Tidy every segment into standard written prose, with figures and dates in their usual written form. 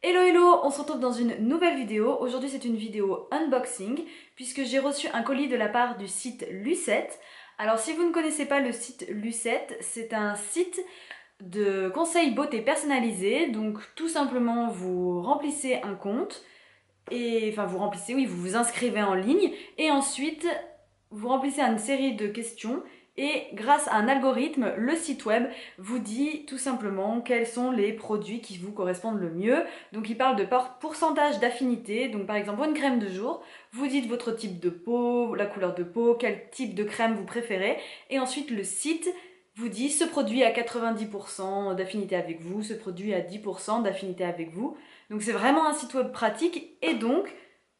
Hello hello, on se retrouve dans une nouvelle vidéo. Aujourd'hui c'est une vidéo unboxing puisque j'ai reçu un colis de la part du site Lucette. Alors si vous ne connaissez pas le site Lucette, c'est un site de conseils beauté personnalisés. Donc tout simplement vous remplissez un compte et enfin vous remplissez, oui, vous vous inscrivez en ligne et ensuite vous remplissez une série de questions et grâce à un algorithme, le site web vous dit tout simplement quels sont les produits qui vous correspondent le mieux. Donc il parle de pourcentage d'affinité, donc par exemple une crème de jour, vous dites votre type de peau, la couleur de peau, quel type de crème vous préférez et ensuite le site vous dit ce produit a 90% d'affinité avec vous, ce produit a 10% d'affinité avec vous. Donc c'est vraiment un site web pratique et donc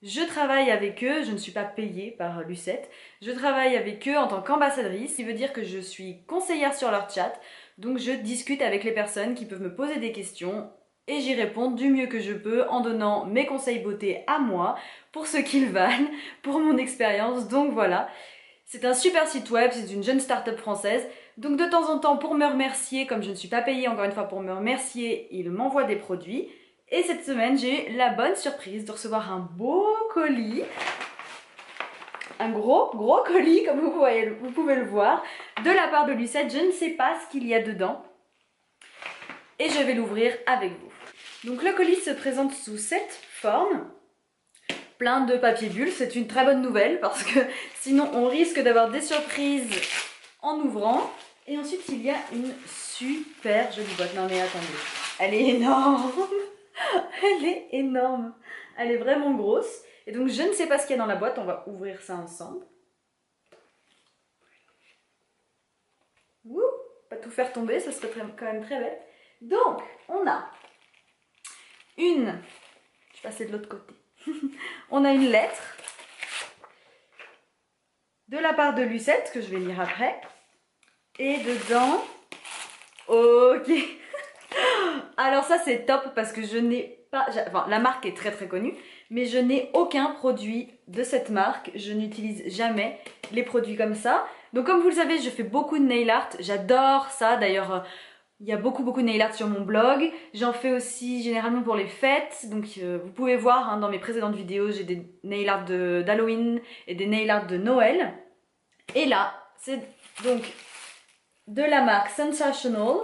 je travaille avec eux, je ne suis pas payée par Lucette, je travaille avec eux en tant qu'ambassadrice, ce qui veut dire que je suis conseillère sur leur chat, donc je discute avec les personnes qui peuvent me poser des questions et j'y réponds du mieux que je peux en donnant mes conseils beauté à moi, pour ce qu'ils valent, pour mon expérience, donc voilà. C'est un super site web, c'est une jeune start-up française, donc de temps en temps pour me remercier, comme je ne suis pas payée encore une fois pour me remercier, ils m'envoient des produits. Et cette semaine, j'ai eu la bonne surprise de recevoir un beau colis, un gros colis comme vous pouvez le voir, de la part de Lucette. Je ne sais pas ce qu'il y a dedans et je vais l'ouvrir avec vous. Donc le colis se présente sous cette forme, plein de papier bulle. C'est une très bonne nouvelle parce que sinon on risque d'avoir des surprises en ouvrant. Et ensuite il y a une super jolie boîte. Non mais attendez, elle est énorme. Elle est énorme. Elle est vraiment grosse. Et donc je ne sais pas ce qu'il y a dans la boîte. On va ouvrir ça ensemble. Ouh, pas tout faire tomber, ça serait quand même très bête. Donc, on a une... Je vais passer de l'autre côté. On a une lettre de la part de Lucette, que je vais lire après. Et dedans... Ok. Alors ça c'est top parce que je n'ai pas... Enfin, la marque est très très connue, mais je n'ai aucun produit de cette marque. Je n'utilise jamais les produits comme ça. Donc comme vous le savez, je fais beaucoup de nail art. J'adore ça. D'ailleurs, il y a beaucoup de nail art sur mon blog. J'en fais aussi généralement pour les fêtes. Donc vous pouvez voir hein, dans mes précédentes vidéos, j'ai des nail art d'Halloween et des nail art de Noël. Et là, c'est donc de la marque Sensational.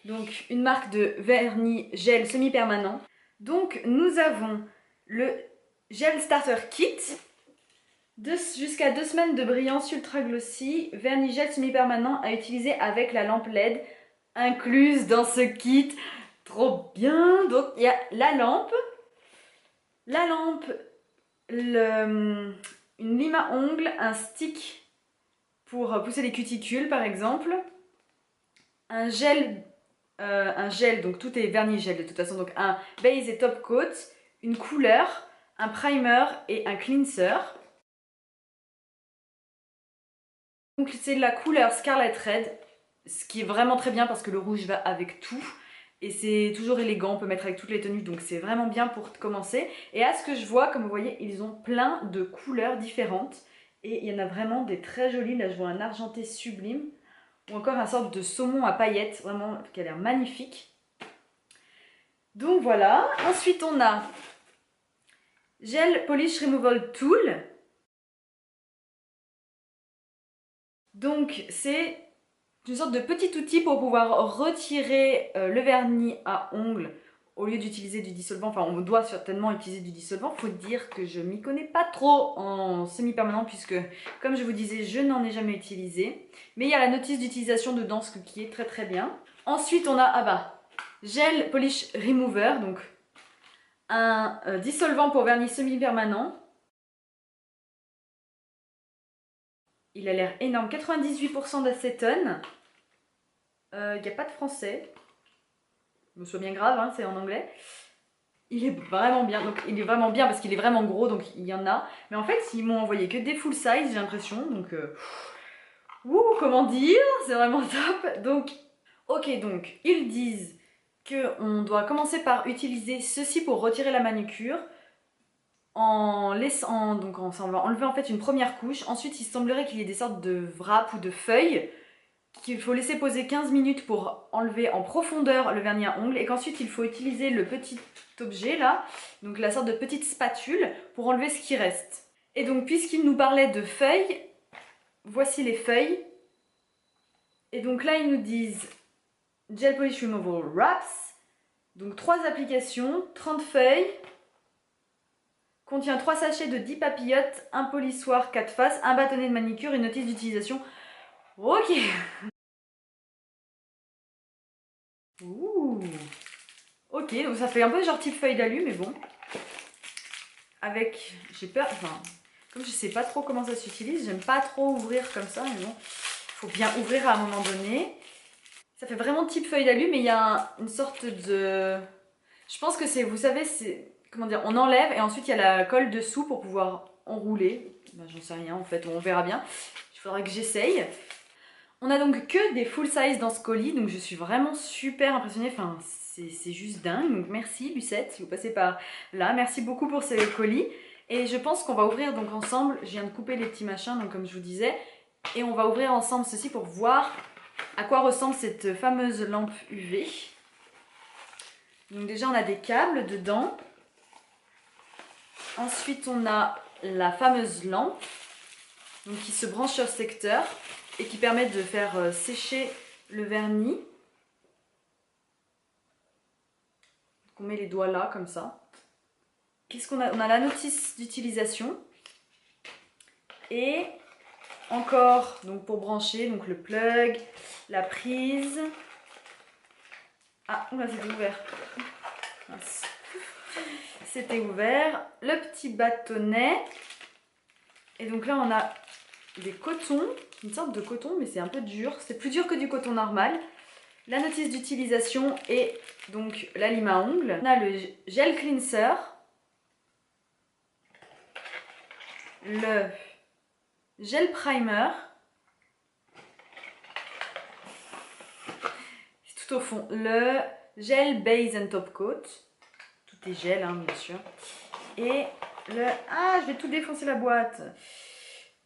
Donc une marque de vernis gel semi-permanent. Donc nous avons le Gel Starter Kit, jusqu'à 2 semaines de brillance ultra glossy, vernis gel semi-permanent à utiliser avec la lampe LED incluse dans ce kit. Trop bien. Donc il y a la lampe, une lime à ongles, un stick pour pousser les cuticules par exemple, un gel, donc tout est vernis gel de toute façon, donc un base et top coat, une couleur, un primer et un cleanser. Donc c'est la couleur Scarlet Red, ce qui est vraiment très bien parce que le rouge va avec tout. Et c'est toujours élégant, on peut mettre avec toutes les tenues, donc c'est vraiment bien pour commencer. Et à ce que je vois, comme vous voyez, ils ont plein de couleurs différentes. Et il y en a vraiment des très jolies. Là je vois un argenté sublime. Ou encore un sorte de saumon à paillettes, vraiment, qui a l'air magnifique. Donc voilà. Ensuite on a Gel Polish Removal Tool. Donc c'est une sorte de petit outil pour pouvoir retirer le vernis à ongles au lieu d'utiliser du dissolvant. Enfin, on doit certainement utiliser du dissolvant. Faut dire que je m'y connais pas trop en semi-permanent puisque, comme je vous disais, je n'en ai jamais utilisé. Mais il y a la notice d'utilisation dedans, ce qui est très très bien. Ensuite, on a Gel Polish Remover, donc un dissolvant pour vernis semi-permanent. Il a l'air énorme, 98% d'acétone. Il n'y a pas de français. Ce soit bien grave, hein, c'est en anglais. Il est vraiment bien, donc il est vraiment bien parce qu'il est vraiment gros, donc il y en a. Mais en fait, ils m'ont envoyé que des full size, j'ai l'impression, donc... comment dire, c'est vraiment top. Donc, ok, donc, ils disent qu'on doit commencer par utiliser ceci pour retirer la manucure. En enlevant en fait une première couche. Ensuite, il semblerait qu'il y ait des sortes de wraps ou de feuilles qu'il faut laisser poser 15 minutes pour enlever en profondeur le vernis à ongles et qu'ensuite il faut utiliser le petit objet là, donc la sorte de petite spatule pour enlever ce qui reste. Et donc puisqu'il nous parlait de feuilles, voici les feuilles. Et donc là ils nous disent Gel Polish Removal Wraps, donc 3 applications, 30 feuilles, contient 3 sachets de 10 papillotes, un polissoir 4 faces, un bâtonnet de manicure et une notice d'utilisation. Ok. Ouh. Ok, donc ça fait un peu genre type feuille d'alu, mais bon. Avec, j'ai peur, enfin, comme je sais pas trop comment ça s'utilise, j'aime pas trop ouvrir comme ça, mais bon, faut bien ouvrir à un moment donné. Ça fait vraiment type feuille d'alu, mais il y a une sorte de... Je pense que c'est, vous savez, c'est... Comment dire, on enlève et ensuite il y a la colle dessous pour pouvoir enrouler. Ben, j'en sais rien en fait, on verra bien. Il faudra que j'essaye. On a donc que des full size dans ce colis, donc je suis vraiment super impressionnée. Enfin, c'est juste dingue. Donc merci Lucette, si vous passez par là. Merci beaucoup pour ce colis. Et je pense qu'on va ouvrir donc ensemble. Je viens de couper les petits machins, donc comme je vous disais. Et on va ouvrir ensemble ceci pour voir à quoi ressemble cette fameuse lampe UV. Donc déjà on a des câbles dedans. Ensuite on a la fameuse lampe donc, qui se branche sur ce secteur et qui permet de faire sécher le vernis. Donc on met les doigts là comme ça. Qu'est-ce qu'on a? On a la notice d'utilisation et encore donc pour brancher donc le plug, la prise. Ah, là c'était ouvert. Mince. C'était ouvert. Le petit bâtonnet. Et donc là on a des cotons, une sorte de coton mais c'est un peu dur. C'est plus dur que du coton normal. La notice d'utilisation et donc la lime à ongles. On a le gel cleanser. Le gel primer. C'est tout au fond. Le gel base and top coat. Tout est gel, hein, bien sûr. Et le... Ah, je vais tout défoncer la boîte.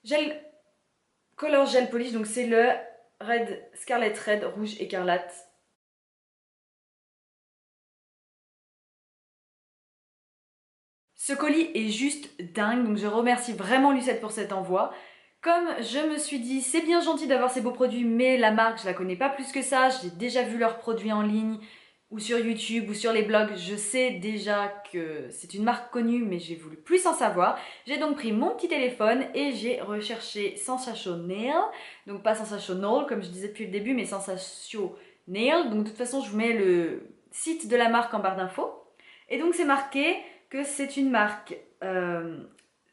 Gel... Color Gel Polish, donc c'est le Red Scarlet Red, rouge écarlate. Ce colis est juste dingue, donc je remercie vraiment Lucette pour cet envoi. Comme je me suis dit, c'est bien gentil d'avoir ces beaux produits, mais la marque, je la connais pas plus que ça. J'ai déjà vu leurs produits en ligne, ou sur YouTube, ou sur les blogs. Je sais déjà que c'est une marque connue, mais j'ai voulu plus en savoir. J'ai donc pris mon petit téléphone et j'ai recherché Sensationnel. Donc pas Sensationnel, comme je disais depuis le début, mais Sensationnel. Donc de toute façon, je vous mets le site de la marque en barre d'infos. Et donc c'est marqué que c'est une marque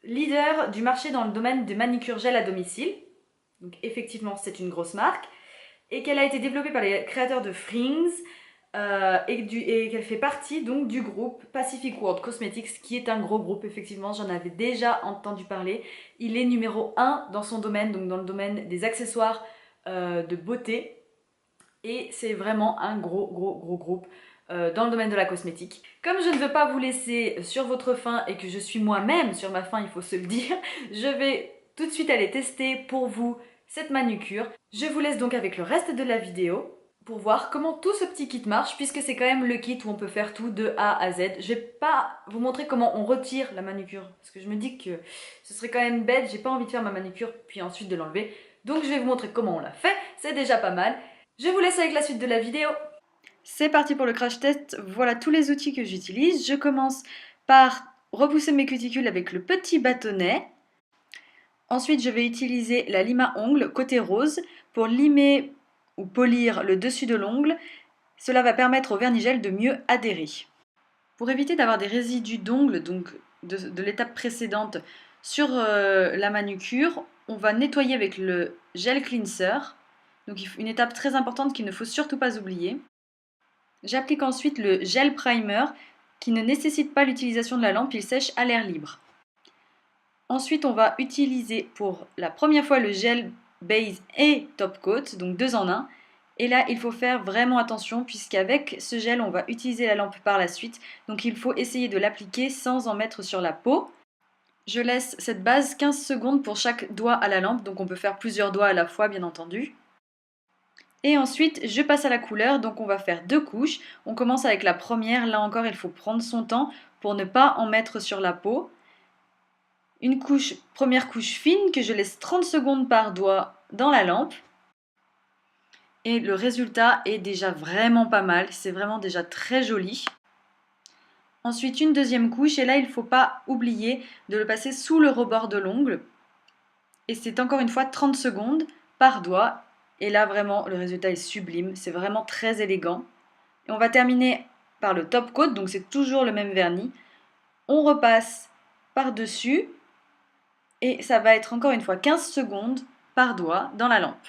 leader du marché dans le domaine de manicure gel à domicile. Donc effectivement, c'est une grosse marque. Et qu'elle a été développée par les créateurs de Frings et qu'elle fait partie donc du groupe Pacific World Cosmetics, qui est un gros groupe, effectivement, j'en avais déjà entendu parler. Il est numéro 1 dans son domaine, donc dans le domaine des accessoires de beauté. Et c'est vraiment un gros groupe dans le domaine de la cosmétique. Comme je ne veux pas vous laisser sur votre faim et que je suis moi-même sur ma faim, il faut se le dire, je vais tout de suite aller tester pour vous cette manucure. Je vous laisse donc avec le reste de la vidéo pour voir comment tout ce petit kit marche, puisque c'est quand même le kit où on peut faire tout de A à Z. Je vais pas vous montrer comment on retire la manucure, parce que je me dis que ce serait quand même bête, j'ai pas envie de faire ma manucure puis ensuite de l'enlever. Donc je vais vous montrer comment on l'a fait, c'est déjà pas mal. Je vous laisse avec la suite de la vidéo. C'est parti pour le crash test, voilà tous les outils que j'utilise. Je commence par repousser mes cuticules avec le petit bâtonnet. Ensuite, je vais utiliser la lime à ongles côté rose pour limer ou polir le dessus de l'ongle. Cela va permettre au vernis-gel de mieux adhérer. Pour éviter d'avoir des résidus d'ongles, donc de l'étape précédente, sur la manucure, on va nettoyer avec le gel cleanser. Donc une étape très importante qu'il ne faut surtout pas oublier. J'applique ensuite le gel primer qui ne nécessite pas l'utilisation de la lampe, il sèche à l'air libre. Ensuite, on va utiliser pour la première fois le gel base et top coat, donc 2 en 1. Et là, il faut faire vraiment attention puisqu'avec ce gel, on va utiliser la lampe par la suite. Donc il faut essayer de l'appliquer sans en mettre sur la peau. Je laisse cette base 15 secondes pour chaque doigt à la lampe, donc on peut faire plusieurs doigts à la fois bien entendu. Et ensuite, je passe à la couleur, donc on va faire 2 couches. On commence avec la première, là encore il faut prendre son temps pour ne pas en mettre sur la peau. Une couche, première couche fine que je laisse 30 secondes par doigt dans la lampe. Et le résultat est déjà vraiment pas mal, c'est vraiment déjà très joli. Ensuite une deuxième couche et là il ne faut pas oublier de le passer sous le rebord de l'ongle. Et c'est encore une fois 30 secondes par doigt. Et là vraiment le résultat est sublime, c'est vraiment très élégant. Et on va terminer par le top coat, donc c'est toujours le même vernis. On repasse par-dessus et ça va être encore une fois 15 secondes par doigt dans la lampe.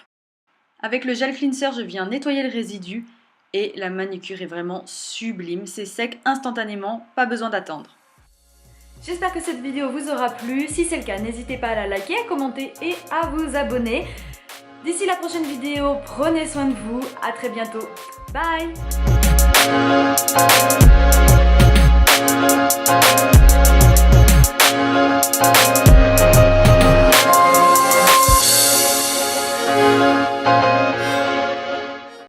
Avec le gel cleanser, je viens nettoyer le résidu et la manucure est vraiment sublime. C'est sec instantanément, pas besoin d'attendre. J'espère que cette vidéo vous aura plu. Si c'est le cas, n'hésitez pas à la liker, à commenter et à vous abonner. D'ici la prochaine vidéo, prenez soin de vous. À très bientôt. Bye!